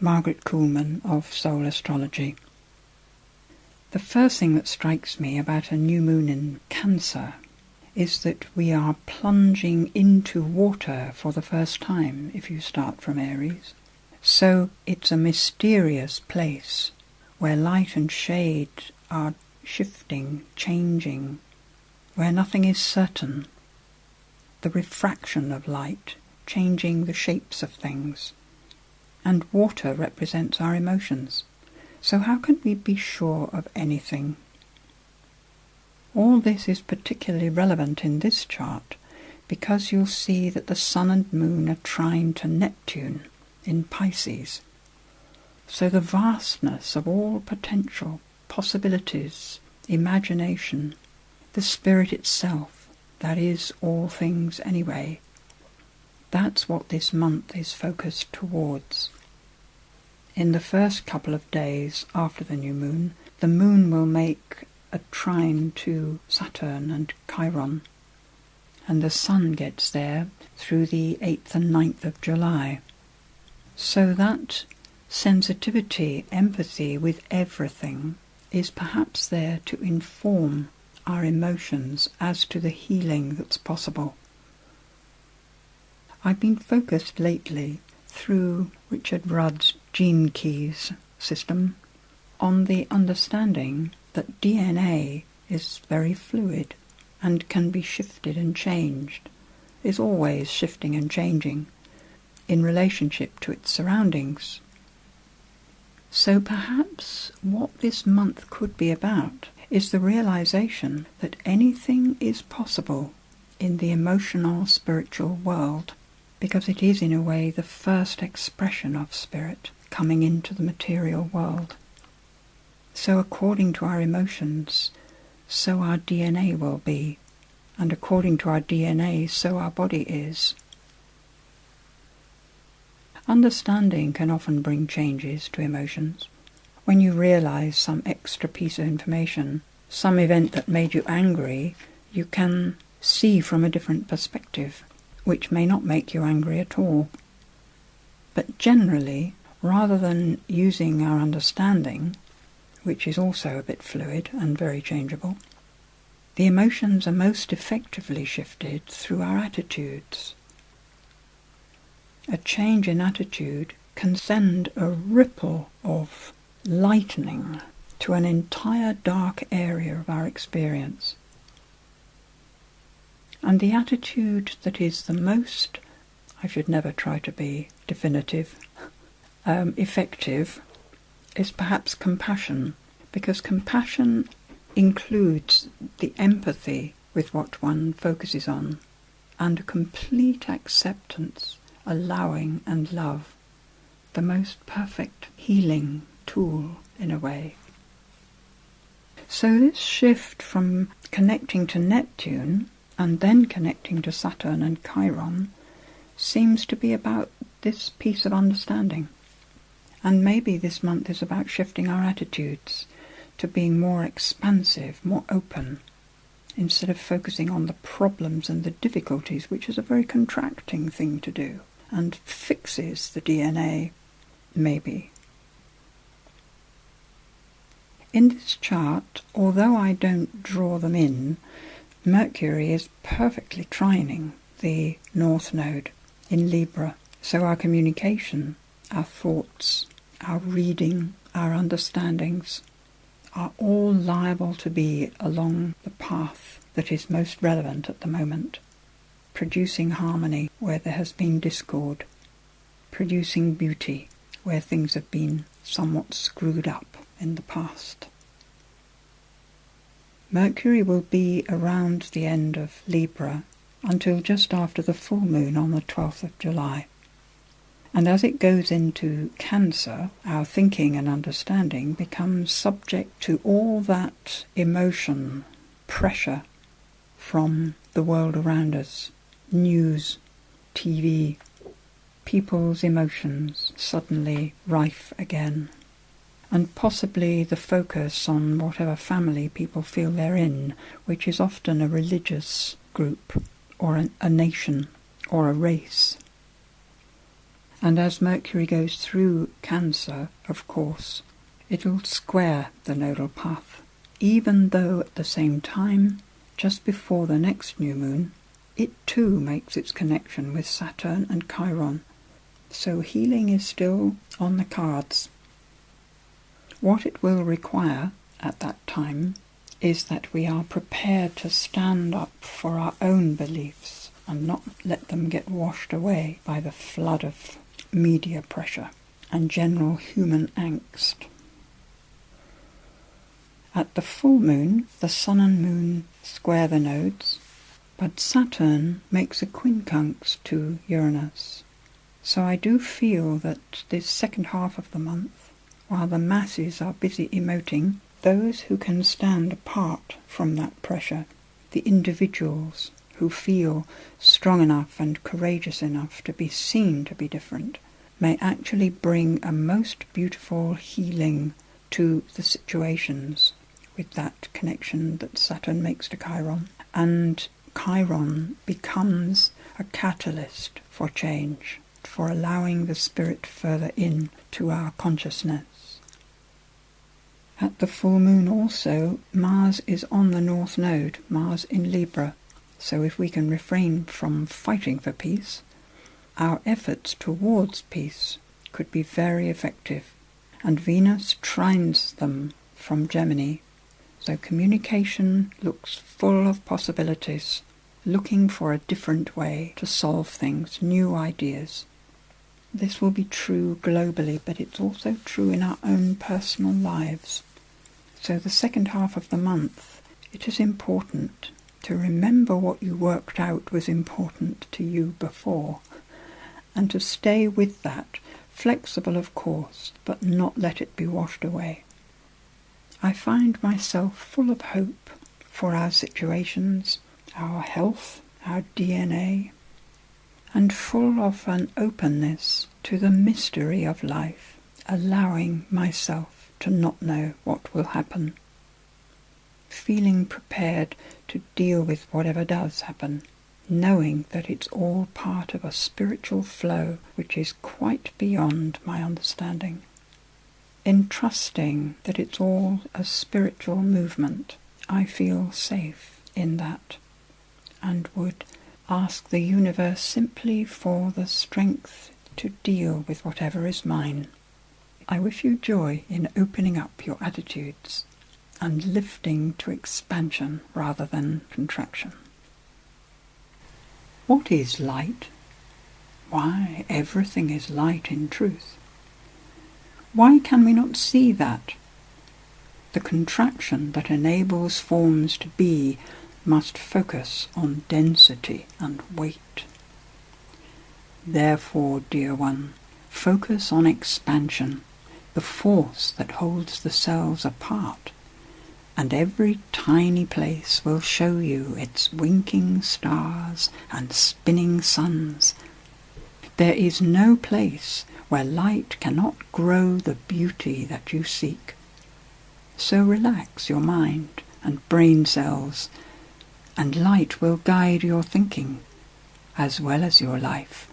Margaret Kuhlman of Soul Astrology. The first thing that strikes me about a new moon in Cancer is that we are plunging into water for the first time if you start from Aries. So it's a mysterious place where light and shade are shifting, changing, where nothing is certain. The refraction of light, changing the shapes of things. And water represents our emotions. So how can we be sure of anything? All this is particularly relevant in this chart because you'll see that the Sun and Moon are trine to Neptune in Pisces. So the vastness of all potential, possibilities, imagination, the spirit itself, that is all things anyway, that's what this month is focused towards. In the first couple of days after the new moon, the moon will make a trine to Saturn and Chiron, and the sun gets there through the 8th and 9th of July. So that sensitivity, empathy with everything is perhaps there to inform our emotions as to the healing that's possible. I've been focused lately through Richard Rudd's Gene Keys system on the understanding that DNA is very fluid and can be shifted and changed, is always shifting and changing in relationship to its surroundings. So perhaps what this month could be about is the realization that anything is possible in the emotional, spiritual world, because it is in a way the first expression of spirit coming into the material world. So according to our emotions, so our DNA will be, and according to our DNA, so our body is. Understanding can often bring changes to emotions. When you realize some extra piece of information, some event that made you angry, you can see from a different perspective, which may not make you angry at all. But generally, rather than using our understanding, which is also a bit fluid and very changeable, the emotions are most effectively shifted through our attitudes. A change in attitude can send a ripple of lightening to an entire dark area of our experience. And the attitude that is the most, I should never try to be definitive, effective, is perhaps compassion, because compassion includes the empathy with what one focuses on, and complete acceptance, allowing and love, the most perfect healing tool in a way. So this shift from connecting to Neptune and then connecting to Saturn and Chiron seems to be about this piece of understanding. And maybe this month is about shifting our attitudes to being more expansive, more open, instead of focusing on the problems and the difficulties, which is a very contracting thing to do, and fixes the DNA, maybe. In this chart, although I don't draw them in, Mercury is perfectly trining the North Node in Libra. So our communication, our thoughts, our reading, our understandings are all liable to be along the path that is most relevant at the moment, producing harmony where there has been discord, producing beauty where things have been somewhat screwed up in the past. Mercury will be around the end of Libra until just after the full moon on the 12th of July. And as it goes into Cancer, our thinking and understanding becomes subject to all that emotion, pressure from the world around us, news, TV, people's emotions suddenly rife again. And possibly the focus on whatever family people feel they're in, which is often a religious group or a nation or a race. And as Mercury goes through Cancer, of course, it'll square the nodal path, even though at the same time, just before the next new moon, it too makes its connection with Saturn and Chiron. So healing is still on the cards. What it will require at that time is that we are prepared to stand up for our own beliefs and not let them get washed away by the flood of media pressure and general human angst. At the full moon, the Sun and Moon square the nodes, but Saturn makes a quincunx to Uranus. So I do feel that this second half of the month, while the masses are busy emoting, those who can stand apart from that pressure, the individuals who feel strong enough and courageous enough to be seen to be different, may actually bring a most beautiful healing to the situations with that connection that Saturn makes to Chiron. And Chiron becomes a catalyst for change, for allowing the spirit further in to our consciousness. At the full moon also, Mars is on the North Node, Mars in Libra. So if we can refrain from fighting for peace, our efforts towards peace could be very effective. And Venus trines them from Gemini. So communication looks full of possibilities, looking for a different way to solve things, new ideas. This will be true globally, but it's also true in our own personal lives. So the second half of the month, it is important to remember what you worked out was important to you before, and to stay with that, flexible of course, but not let it be washed away. I find myself full of hope for our situations, our health, our DNA, and full of an openness to the mystery of life, allowing myself to not know what will happen, feeling prepared to deal with whatever does happen, knowing that it's all part of a spiritual flow which is quite beyond my understanding, entrusting that it's all a spiritual movement. I feel safe in that, and would ask the universe simply for the strength to deal with whatever is mine. I wish you joy in opening up your attitudes and lifting to expansion rather than contraction. What is light? Why, everything is light in truth. Why can we not see that? The contraction that enables forms to be must focus on density and weight. Therefore, dear one, focus on expansion, the force that holds the cells apart, and every tiny place will show you its winking stars and spinning suns. There is no place where light cannot grow the beauty that you seek. So relax your mind and brain cells, and light will guide your thinking as well as your life.